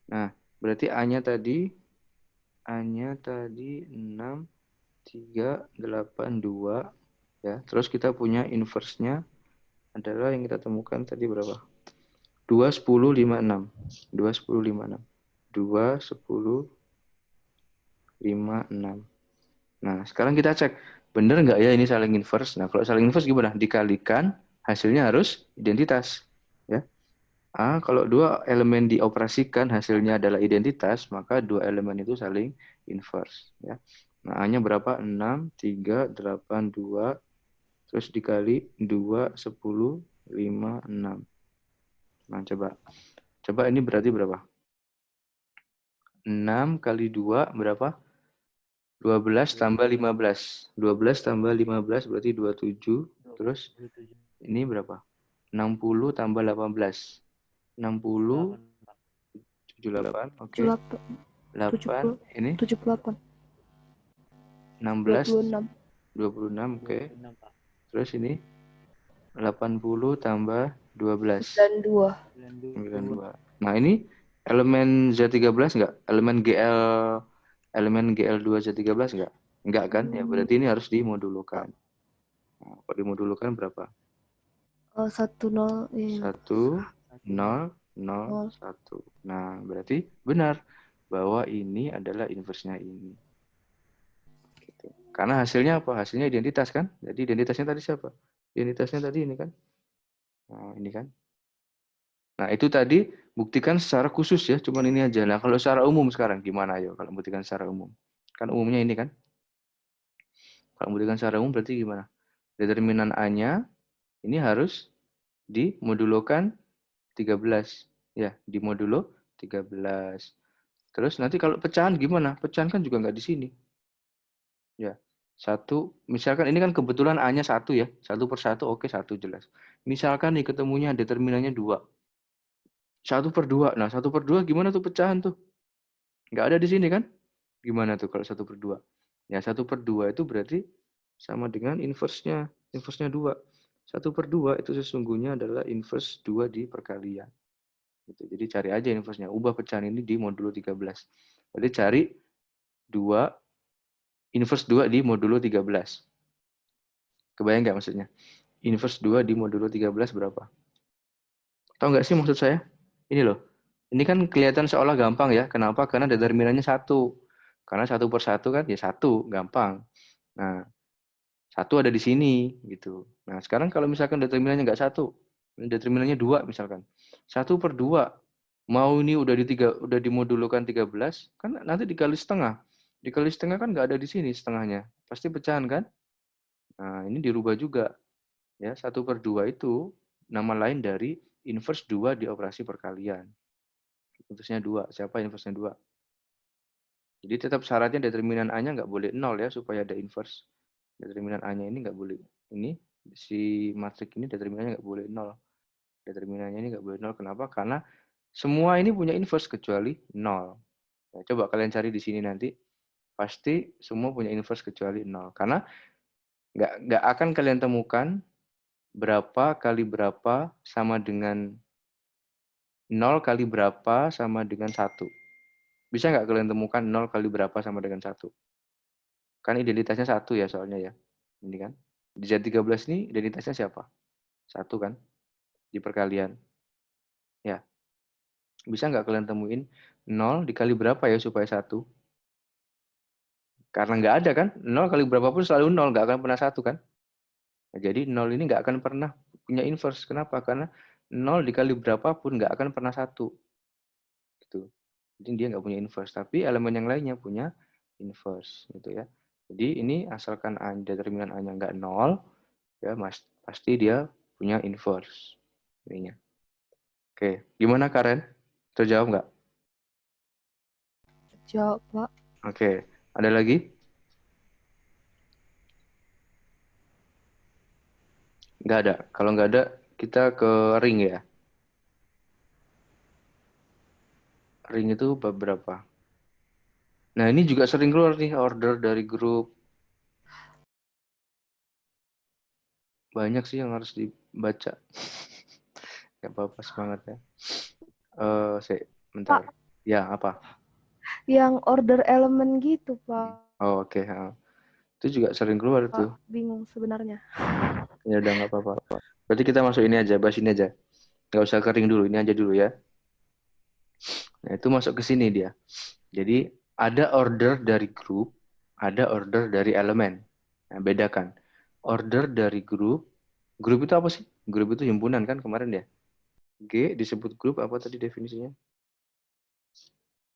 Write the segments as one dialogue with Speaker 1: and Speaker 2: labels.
Speaker 1: Nah, berarti A-nya tadi 6, 3, 8, 2. Ya, terus kita punya inverse-nya adalah yang kita temukan tadi berapa? 2, 10, 5, 6. 2, 10, 5, 6. 2, 10, 5, 6. Nah, sekarang kita cek. Bener nggak ya ini saling inverse? Nah, kalau saling inverse gimana? Dikalikan, hasilnya harus identitas. Ya. Kalau dua elemen dioperasikan hasilnya adalah identitas, maka dua elemen itu saling inverse. Ya. Nah, A-nya berapa? 6, 3, 8, 2. Terus dikali 2, 10, 5, 6. Nah, coba. Coba ini berarti berapa? 6 kali 2 berapa? 12 tambah 15. 12 tambah 15 berarti 27. Terus ini berapa? 60 tambah 18. 60, 78. Oke.
Speaker 2: 78,
Speaker 1: 8,
Speaker 2: 70,
Speaker 1: ini
Speaker 2: 78,
Speaker 1: 16,
Speaker 2: 26,
Speaker 1: 26. Oke. Terus ini 80 tambah 12.
Speaker 2: 92.
Speaker 1: 92. Nah, ini elemen Z13 enggak? Elemen GL2 Z13 enggak? Enggak kan? Ya berarti ini harus dimodulukan. Nah, kalau dimodulukan berapa?
Speaker 2: 10 ya.
Speaker 1: 1, 0, 0,
Speaker 2: Oh,
Speaker 1: 1. Nah, berarti benar bahwa ini adalah inverse-nya ini. Gitu. Karena hasilnya apa? Hasilnya identitas kan? Jadi identitasnya tadi siapa? Identitasnya tadi ini kan? Nah, ini kan? Nah, itu tadi buktikan secara khusus ya, cuman ini aja. Nah, kalau secara umum sekarang gimana ayo kalau buktikan secara umum? Kan umumnya ini kan? Kalau buktikan secara umum berarti gimana? Determinan A-nya ini harus dimodulokan 13. Ya, dimodulo 13. Terus nanti kalau pecahan gimana? Pecahan kan juga nggak di sini. Ya, satu, misalkan ini kan kebetulan A-nya 1 ya. 1/1, oke 1 jelas. Misalkan nih ketemunya determinannya 2. 1/2. Nah, 1/2 gimana tuh pecahan tuh? Nggak ada di sini kan? Gimana tuh kalau 1/2? Ya, 1/2 itu berarti sama dengan inverse-nya. Inverse-nya 2. 1/2 itu sesungguhnya adalah inverse 2 di perkalian. Gitu. Jadi cari aja inverse-nya. Ubah pecahan ini di modulo 13. Berarti cari 2, inverse 2 di modulo 13. Kebayang nggak maksudnya? Inverse 2 di modulo 13 berapa? Tahu nggak sih maksud saya? Ini loh. Ini kan kelihatan seolah gampang ya. Kenapa? Karena determinannya 1. Karena 1/1 kan ya 1, gampang. Nah, 1 ada di sini gitu. Nah, sekarang kalau misalkan determinannya nggak 1, determinannya 2 misalkan. 1/2 mau ini udah dimodulkan 13, kan nanti dikali setengah. Dikali setengah kan nggak ada di sini setengahnya. Pasti pecahan kan? Nah, ini dirubah juga ya. 1/2 itu nama lain dari inverse 2 di operasi perkalian. Inverse-nya 2. Siapa inverse-nya 2? Jadi tetap syaratnya determinan A-nya nggak boleh 0 ya supaya ada inverse. Determinan A-nya ini nggak boleh. Ini si matrik ini determinannya nggak boleh 0. Determinannya ini nggak boleh 0. Kenapa? Karena semua ini punya inverse kecuali 0. Nah, coba kalian cari di sini nanti. Pasti semua punya inverse kecuali 0. Karena nggak akan kalian temukan berapa kali berapa sama dengan 0 kali berapa sama dengan 1. Bisa nggak kalian temukan 0 kali berapa sama dengan 1? Kan identitasnya 1 ya soalnya ya. Ini kan. Di Z13 ini identitasnya siapa? 1 kan? Di perkalian. Ya. Bisa nggak kalian temuin 0 dikali berapa ya supaya 1? Karena nggak ada kan? 0 kali berapapun selalu 0. Nggak akan pernah 1 kan? Nah, jadi 0 ini nggak akan pernah punya inverse. Kenapa? Karena 0 dikali berapapun nggak akan pernah 1. Gitu. Jadi dia nggak punya inverse. Tapi elemen yang lainnya punya inverse. Gitu ya. Jadi ini asalkan determinan A-nya nggak 0, ya pasti dia punya inverse. Ininya. Oke, gimana Karen? Terjawab nggak?
Speaker 2: jawab, Pak.
Speaker 1: Oke, ada lagi? Nggak ada. Kalau nggak ada, kita ke ring ya. Ring itu bab berapa? Nah, ini juga sering keluar nih order dari grup. Banyak sih yang harus dibaca. Gak apa-apa, semangat ya. Bentar.
Speaker 2: Pak,
Speaker 1: Ya, apa?
Speaker 2: Yang order elemen gitu, Pak.
Speaker 1: Oh, oke. Itu juga sering keluar tuh.
Speaker 2: Bingung sebenarnya.
Speaker 1: Ya udah nggak apa-apa. Berarti kita masuk ini aja, bahas ini aja. Nggak usah kering dulu, ini aja dulu ya. Nah, itu masuk ke sini dia. Jadi ada order dari grup, ada order dari elemen. Nah, bedakan. Order dari grup itu apa sih? Grup itu himpunan kan kemarin ya? G disebut grup apa tadi definisinya?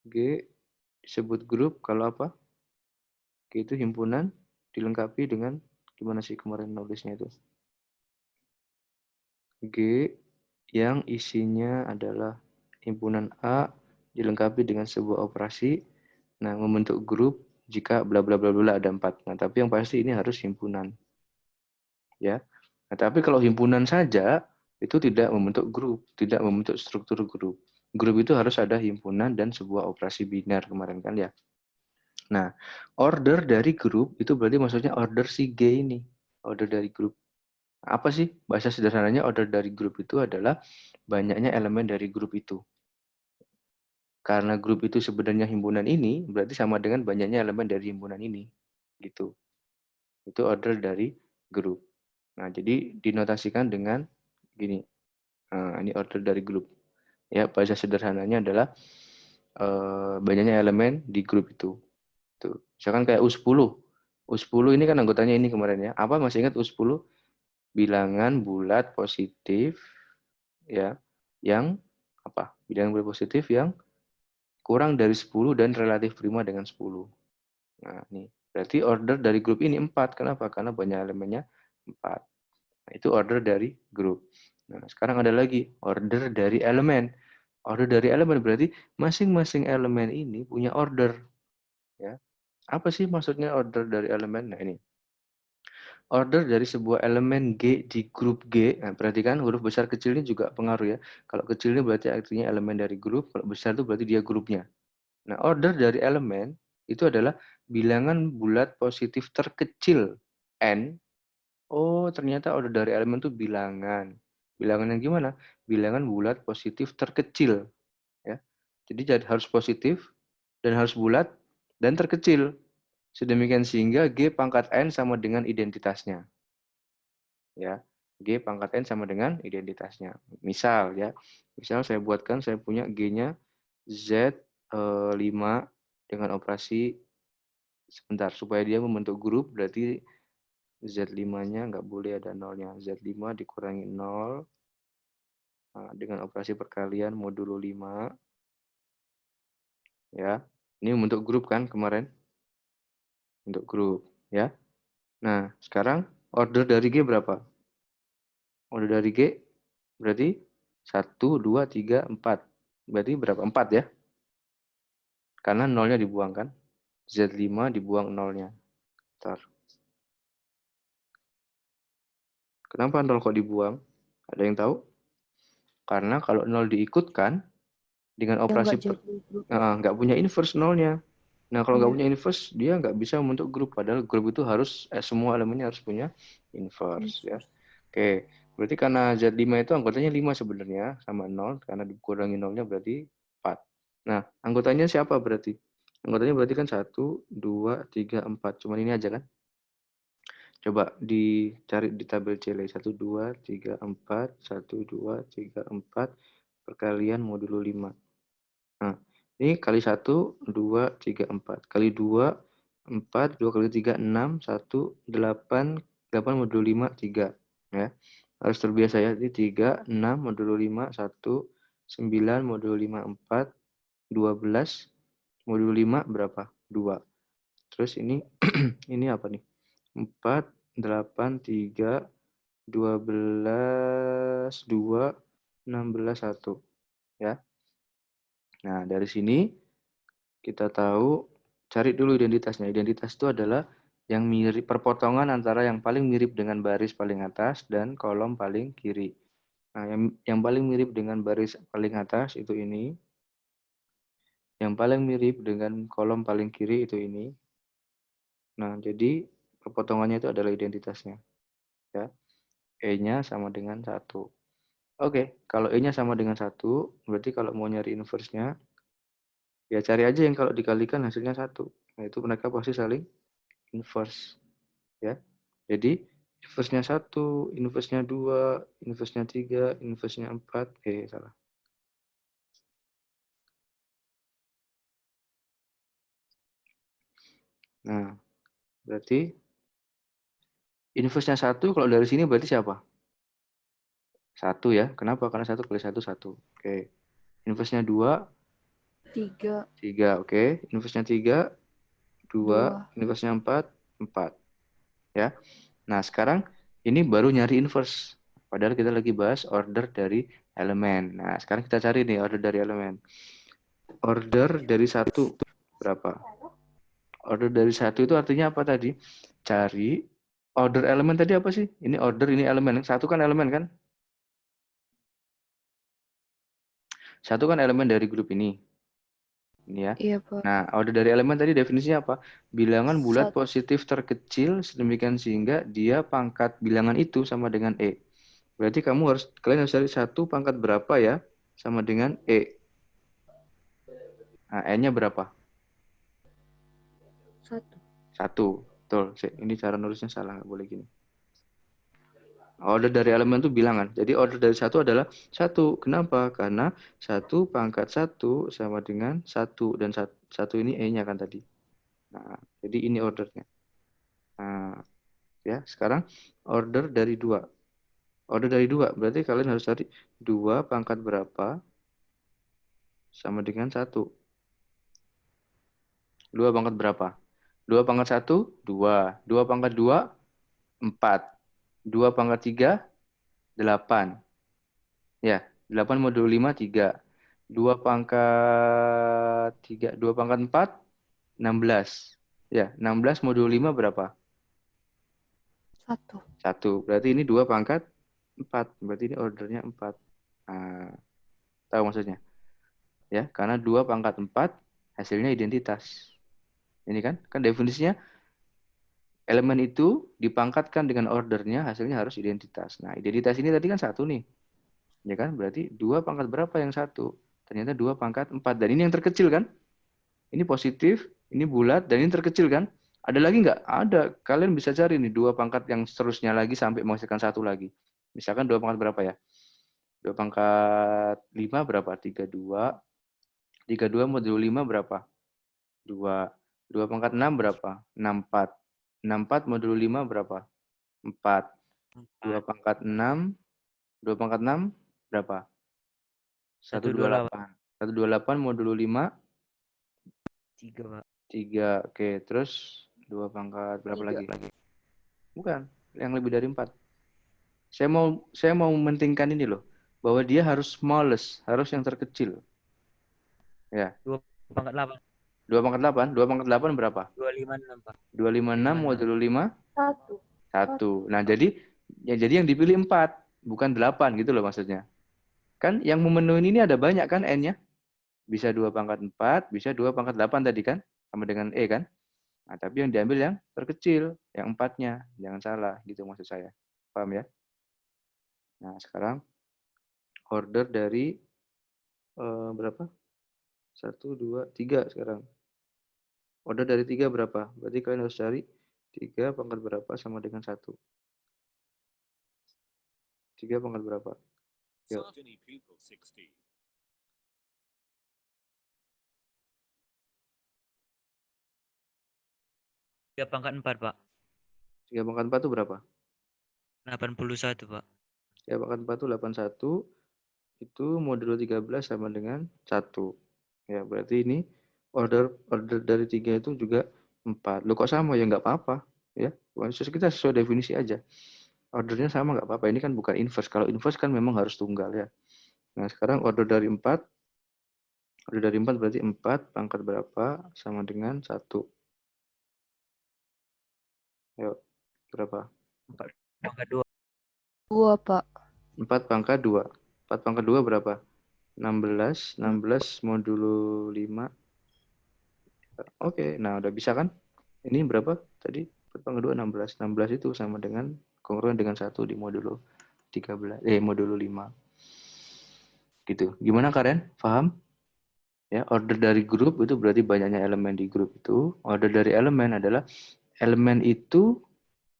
Speaker 1: G disebut grup kalau apa? G itu himpunan dilengkapi dengan gimana sih kemarin nulisnya itu? G yang isinya adalah himpunan A dilengkapi dengan sebuah operasi. Nah, membentuk grup jika bla bla bla bla ada 4. Nah, tapi yang pasti ini harus himpunan, ya. Nah, tapi kalau himpunan saja itu tidak membentuk grup, tidak membentuk struktur grup. Grup itu harus ada himpunan dan sebuah operasi biner kemarin kan ya. Nah, order dari grup itu berarti maksudnya order si G ini, order dari grup. Apa sih bahasa sederhananya order dari grup itu adalah banyaknya elemen dari grup itu. Karena grup itu sebenarnya himpunan ini, berarti sama dengan banyaknya elemen dari himpunan ini. Gitu. Itu order dari grup. Nah, jadi dinotasikan dengan gini. Ini order dari grup. Ya, bahasa sederhananya adalah banyaknya elemen di grup itu. Tuh. Misalkan kayak U10. U10 ini kan anggotanya ini kemarin ya. Apa masih ingat U10? Bilangan bulat positif ya yang apa? Bilangan bulat positif yang kurang dari 10 dan relatif prima dengan 10. Nah, ini berarti order dari grup ini 4. Kenapa? Karena banyak elemennya 4. Nah, itu order dari grup. Nah, sekarang ada lagi order dari elemen. Order dari elemen berarti masing-masing elemen ini punya order. Ya. Apa sih maksudnya order dari elemen? Nah, ini. Order dari sebuah elemen G di grup G. Nah, perhatikan huruf besar kecil ini juga pengaruh ya. Kalau kecil ini berarti artinya elemen dari grup, kalau besar itu berarti dia grupnya. Nah, order dari elemen itu adalah bilangan bulat positif terkecil n. Oh, ternyata order dari elemen itu bilangan. Bilangan yang gimana? Bilangan bulat positif terkecil, ya. Jadi harus positif dan harus bulat dan terkecil. Sedemikian sehingga G pangkat n sama dengan identitasnya, ya. G pangkat n sama dengan identitasnya. Misal ya. Misal saya buatkan saya punya G-nya Z 5 dengan operasi sebentar supaya dia membentuk grup berarti Z5-nya nggak boleh ada nolnya. Z5 dikurangi 0 dengan operasi perkalian modulo 5 ya. Ini membentuk grup kan kemarin? Untuk grup ya. Nah, sekarang order dari G berapa? Order dari G berarti 1, 2, 3, 4. Berarti berapa? 4 ya. Karena nolnya dibuang kan? Z5 dibuang nolnya. Bentar. Kenapa nol kok dibuang? Ada yang tahu? Karena kalau nol diikutkan dengan
Speaker 2: Yang
Speaker 1: operasi
Speaker 2: nggak jadi grup.
Speaker 1: nggak punya inverse nolnya. Nah, kalau nggak
Speaker 2: Iya.
Speaker 1: punya inverse, dia nggak bisa membentuk grup. Padahal grup itu harus, semua elemennya harus punya inverse. Ya.
Speaker 2: Inverse.
Speaker 1: Oke, berarti karena Z5 itu anggotanya 5 sebenarnya, sama 0. Karena dikurangi nolnya berarti 4. Nah, anggotanya siapa berarti? Anggotanya berarti kan 1, 2, 3, 4. Cuman ini aja kan? Coba dicari di tabel C. 1, 2, 3, 4. 1, 2, 3, 4. Perkalian modulo 5. Nah, ini kali 1, 2, 3, 4. Kali 2, 4. 2 kali 3, 6. 1, 8. 8 modulo 5, 3. Ya. Harus terbiasa ya. Jadi 3, 6 modulo 5, 1. 9 modulo 5, 4. 12 modulo 5 berapa? 2. Terus ini ini apa nih? 4, 8, 3, 12, 2, 16, 1. Ya. Nah, dari sini kita tahu, cari dulu identitasnya. Identitas itu adalah yang mirip, perpotongan antara yang paling mirip dengan baris paling atas dan kolom paling kiri. Nah, yang paling mirip dengan baris paling atas itu ini. Yang paling mirip dengan kolom paling kiri itu ini. Nah, jadi perpotongannya itu adalah identitasnya. Ya. E-nya sama dengan 1. Oke, kalau E-nya sama dengan 1, berarti kalau mau nyari inverse-nya, Ya cari aja yang kalau dikalikan hasilnya 1. Nah, itu mereka pasti saling inverse. Ya. Jadi, inverse-nya 1, inverse-nya 2, inverse-nya 3, inverse-nya 4. Salah. Nah, berarti inverse-nya 1, kalau dari sini berarti siapa? 1 ya. Kenapa? Karena 1 kali 1, 1. Oke. Inverse-nya 2,
Speaker 2: 3,
Speaker 1: 3. Oke. Inverse-nya 3, 2.
Speaker 2: 2.
Speaker 1: Inverse-nya 4, 4. Ya. Nah, sekarang ini baru nyari inverse. Padahal kita lagi bahas order dari elemen. Nah, sekarang kita cari nih order dari elemen. Order dari 1 berapa? Order dari 1 itu artinya apa tadi? Cari order elemen tadi apa sih? Ini order, ini elemen. 1 kan elemen kan? 1 kan elemen dari grup ini. Ini ya.
Speaker 2: Iya, Pak.
Speaker 1: Nah, order dari elemen tadi definisinya apa? Bilangan bulat
Speaker 2: 1.
Speaker 1: positif terkecil sedemikian sehingga dia pangkat bilangan itu sama dengan E. Berarti kalian harus cari 1 pangkat berapa ya sama dengan E. Nah, N-nya berapa?
Speaker 2: 1.
Speaker 1: 1. Betul. Ini cara nulisnya salah, nggak boleh gini. Order dari elemen itu bilangan. Jadi order dari 1 adalah 1. Kenapa? Karena 1 pangkat 1 sama dengan 1. Dan 1 ini E-nya kan tadi. Nah, jadi ini ordernya. Nah, ya, sekarang order dari 2. Order dari 2, berarti kalian harus cari 2 pangkat berapa sama dengan 1. 2 pangkat berapa? 2 pangkat 1, 2. 2 pangkat 2, 4. 2 pangkat 3, 8. Ya, 8 modul 5, 3. 2 pangkat 3, 2 pangkat 4, 16. Ya, 16 modul 5 berapa?
Speaker 2: 1.
Speaker 1: 1. Berarti ini 2 pangkat 4. Berarti ini ordernya 4. Nah, tahu maksudnya? Ya, karena 2 pangkat 4 hasilnya identitas. Ini kan definisinya elemen itu dipangkatkan dengan ordernya, hasilnya harus identitas. Nah, identitas ini tadi kan 1 nih. Ya kan? Berarti 2 pangkat berapa yang 1? Ternyata 2 pangkat 4. Dan ini yang terkecil kan? Ini positif, ini bulat, dan ini terkecil kan? Ada lagi nggak? Ada. Kalian bisa cari nih 2 pangkat yang seterusnya lagi sampai menghasilkan 1 lagi. Misalkan 2 pangkat berapa ya? 2 pangkat 5 berapa? 32. 32 modul 5 berapa? 2. 2 pangkat 6 berapa? 64. 64 modul 5 berapa? 4. 2
Speaker 3: 4.
Speaker 1: pangkat 6. 2 pangkat 6 berapa?
Speaker 3: 128.
Speaker 1: 128. 128 modul 5.
Speaker 3: 3, Pak.
Speaker 1: 3. Oke, terus 2 pangkat berapa
Speaker 2: 3.
Speaker 1: lagi? Bukan, yang lebih dari 4. Saya mau mementingkan ini loh, bahwa dia harus smallest, harus yang terkecil. Ya.
Speaker 3: 2 pangkat 8.
Speaker 1: 2 pangkat 8, 2 pangkat 8 berapa?
Speaker 3: 256, Pak.
Speaker 1: 256 modul 5,
Speaker 2: 1.
Speaker 1: 1. Nah, jadi yang dipilih 4, bukan 8 gitu loh maksudnya. Kan yang memenuhi ini ada banyak kan N-nya? Bisa 2 pangkat 4, bisa 2 pangkat 8 tadi kan? Sama dengan E kan? Nah, tapi yang diambil yang terkecil, yang 4-nya. Jangan salah, gitu maksud saya. Paham ya? Nah, sekarang order dari berapa? 1, 2, 3 sekarang. Order dari 3 berapa? Berarti kalian harus cari 3 pangkat berapa sama dengan 1. 3 pangkat berapa? Yuk.
Speaker 3: 3 pangkat 4, Pak.
Speaker 1: 3 pangkat 4 itu berapa?
Speaker 3: 81, Pak.
Speaker 1: 3 pangkat 4 itu 81. Itu modulo 13 sama dengan 1. Ya, berarti ini order dari 3 itu juga 4. Loh kok sama? Ya nggak apa-apa. Ya, kita sesuai definisi aja. Ordernya sama nggak apa-apa. Ini kan bukan inverse. Kalau inverse kan memang harus tunggal ya. Nah, sekarang order dari 4. Order dari 4 berarti 4 pangkat berapa sama dengan 1. Yuk, berapa?
Speaker 3: 4 pangkat 2.
Speaker 2: 2, Pak.
Speaker 1: 4 pangkat 2. 4 pangkat 2 berapa? 16. 16 modulo 5. Oke, nah udah bisa kan? Ini berapa tadi? 4 pangkat 2, 16. 16 itu sama dengan kongruen dengan 1 di modulo 13. Modulo 5. Gitu. Gimana Karen? Paham? Ya, order dari grup itu berarti banyaknya elemen di grup itu. Order dari elemen adalah elemen itu,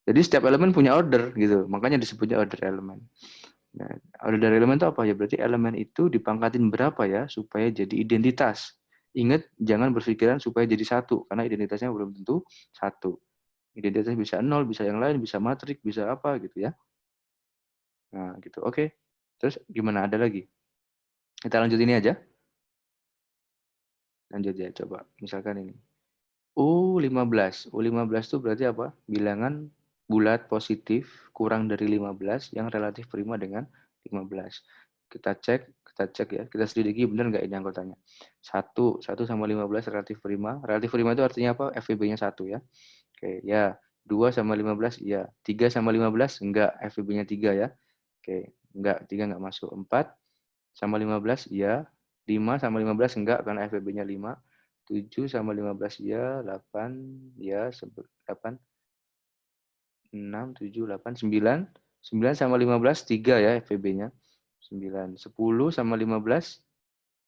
Speaker 1: jadi setiap elemen punya order gitu. Makanya disebutnya order elemen. Nah, order dari elemen itu apa ya? Berarti elemen itu dipangkatin berapa ya supaya jadi identitas. Ingat, jangan berpikiran supaya jadi satu, karena identitasnya belum tentu satu. Identitasnya bisa nol, bisa yang lain, bisa matrik, bisa apa gitu ya. Nah, gitu. Oke. Terus gimana? Ada lagi? Kita lanjut ini aja. Lanjut ya, coba. Misalkan ini. U15. U15 itu berarti apa? Bilangan bulat positif kurang dari 15 yang relatif prima dengan 15. Kita cek ya, kita selidiki benar nggak ini anggotanya. 1 sama 15 relatif prima. Relatif prima itu artinya apa? FVB-nya 1 ya. Oke, ya. 2 sama 15, iya. 3 sama 15, enggak. FVB-nya 3 ya. Oke, enggak. 3 enggak masuk. 4 sama 15, iya. 5 sama 15, enggak, karena FVB-nya 5. 7 sama 15, iya. 8, ya. 8, 6, 7, 8, 9. 9 sama 15, 3 ya FVB-nya. 9. 10 sama 15,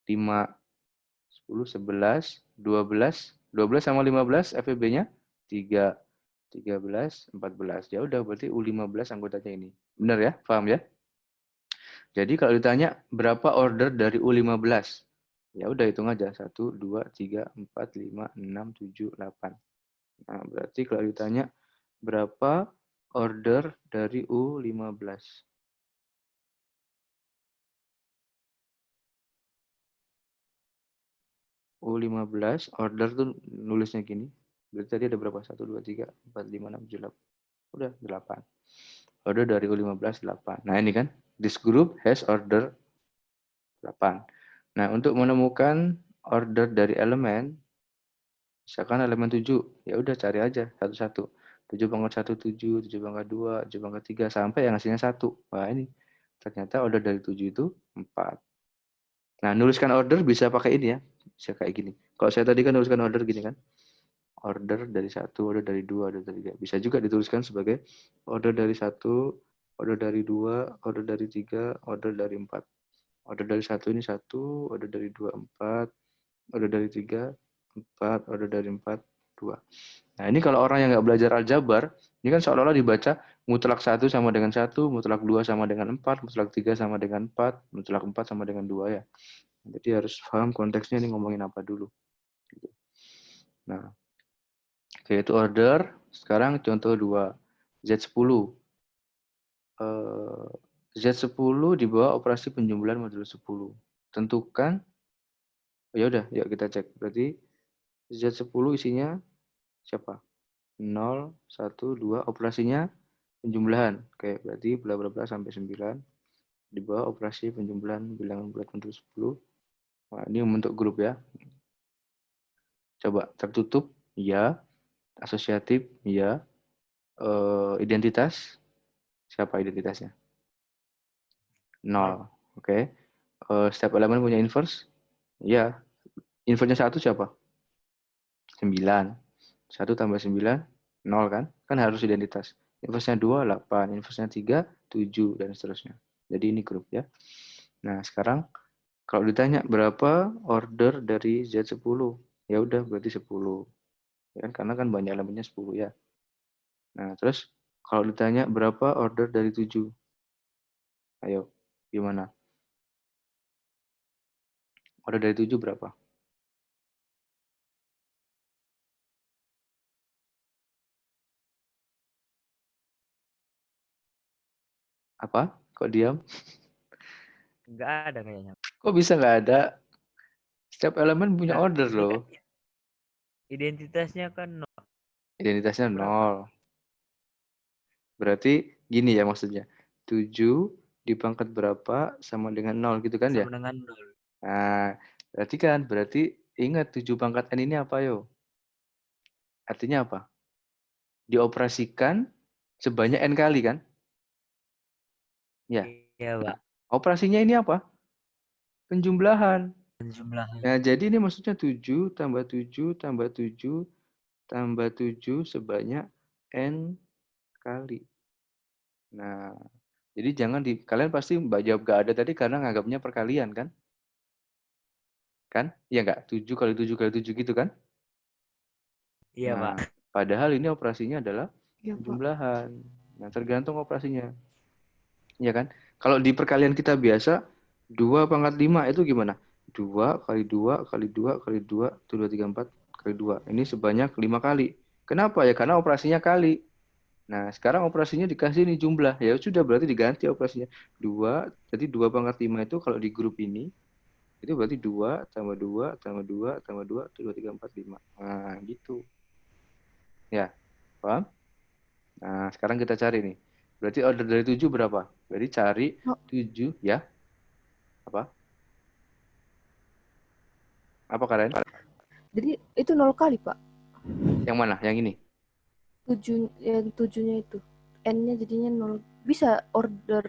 Speaker 1: 5. 10, 11, 12. 12 sama 15, FVB-nya 3. 13, 14. Ya udah, berarti U15 anggotanya ini. Benar ya? Paham ya? Jadi kalau ditanya berapa order dari U15? Ya udah hitung aja. 1, 2, 3, 4, 5, 6, 7, 8. Nah, berarti kalau ditanya berapa order dari U15? U15 order tuh nulisnya gini. Berarti tadi ada berapa? 1, 2, 3, 4, 5, 6, 7, 8. Udah 8. Order dari U15 8. Nah, ini kan this group has order 8. Nah, untuk menemukan order dari elemen, misalkan elemen 7, ya udah cari aja satu-satu. 7 pangkat 1, 7, 7 pangkat 2, 7 pangkat 3, sampai yang hasilnya 1. Wah, ini ternyata order dari 7 itu 4. Nah, nuliskan order bisa pakai ini ya. Bisa kayak gini. Kalau saya tadi kan nuliskan order gini kan. Order dari 1, order dari 2, order dari 3. Bisa juga dituliskan sebagai order dari 1, order dari 2, order dari 3, order dari 4. Order dari 1 ini 1, order dari 2, 4, order dari 3, 4, order dari 4, 2. Nah, ini kalau orang yang nggak belajar aljabar, ini kan seolah-olah dibaca mutlak 1 sama dengan 1, mutlak 2 sama dengan 4, mutlak 3 sama dengan 4, mutlak 4 sama dengan 2 ya. Jadi harus paham konteksnya ini ngomongin apa dulu. Nah, oke, itu order. Sekarang contoh 2. Z10. Z10 di bawah operasi penjumlahan modulo 10. Tentukan, ya udah, yuk kita cek. Berarti Z10 isinya siapa? 0, 1, 2, operasinya penjumlahan. Oke, berarti bla bla bla sampai 9. Di bawah operasi penjumlahan bilangan bulat modulo 10. Nah, ini membentuk grup ya. Coba tertutup, ya. Asosiatif, ya. Identitas, siapa identitasnya? 0. Oke. Setiap elemen punya inverse? Ya. Inverse-nya 1 siapa? 9. 1 tambah 9, 0 kan? Kan harus identitas. Inverse-nya 2, 8. Inverse-nya 3, 7, dan seterusnya. Jadi ini grup ya. Nah, sekarang kalau ditanya berapa order dari Z10? Ya udah, berarti 10. Ya, karena kan banyak elemennya 10 ya. Nah, terus kalau ditanya berapa order dari 7? Ayo, gimana? Order dari 7 berapa? Apa? Kok diam?
Speaker 3: Enggak ada kayaknya.
Speaker 1: Kok bisa nggak ada? Setiap elemen punya
Speaker 3: Enggak,
Speaker 1: order
Speaker 3: ini
Speaker 1: loh.
Speaker 3: kan identitasnya kan
Speaker 1: Identitasnya
Speaker 3: berapa?
Speaker 1: 0. Berarti gini ya maksudnya. 7 dipangkat berapa sama dengan 0 gitu kan ya?
Speaker 3: Sama dengan 0.
Speaker 1: Nah, berarti ingat 7 pangkat N ini apa yo? Artinya apa? Dioperasikan sebanyak N kali kan? Ya.
Speaker 3: Iya, Pak.
Speaker 1: Operasinya ini apa? Penjumlahan.
Speaker 3: Penjumlahan.
Speaker 1: Nah, jadi ini maksudnya 7 tambah 7 tambah 7 tambah 7 sebanyak N kali. Nah, jadi jangan kalian pasti Mbak jawab gak ada tadi karena nganggapnya perkalian kan? Kan? Iya nggak? 7 kali 7 kali 7 gitu kan?
Speaker 3: Iya,
Speaker 1: Nah,
Speaker 3: Pak.
Speaker 1: padahal ini operasinya adalah
Speaker 2: Iya, Pak.
Speaker 1: penjumlahan. Nah, tergantung operasinya. Ya kan? Kalau di perkalian kita biasa, 2 pangkat 5 itu gimana? 2 kali 2 kali 2 kali 2, 2, 3, 4 kali 2. Ini sebanyak 5 kali. Kenapa ya? Karena operasinya kali. Nah, sekarang operasinya dikasih ini jumlah. Ya sudah, berarti diganti operasinya. 2, jadi 2 pangkat 5 itu kalau di grup ini, itu berarti 2 tambah 2 tambah 2 tambah 2, 2, 3, 4, 5. Nah, gitu. Ya, paham? Nah, sekarang kita cari nih. Berarti order dari 7 berapa? Berarti cari
Speaker 2: Oh,
Speaker 1: 7, ya. Apa? Apa Karen?
Speaker 2: jadi itu 0 kali, Pak.
Speaker 1: Yang mana? Yang ini?
Speaker 2: 7, yang 7-nya itu. N-nya jadinya 0. Bisa order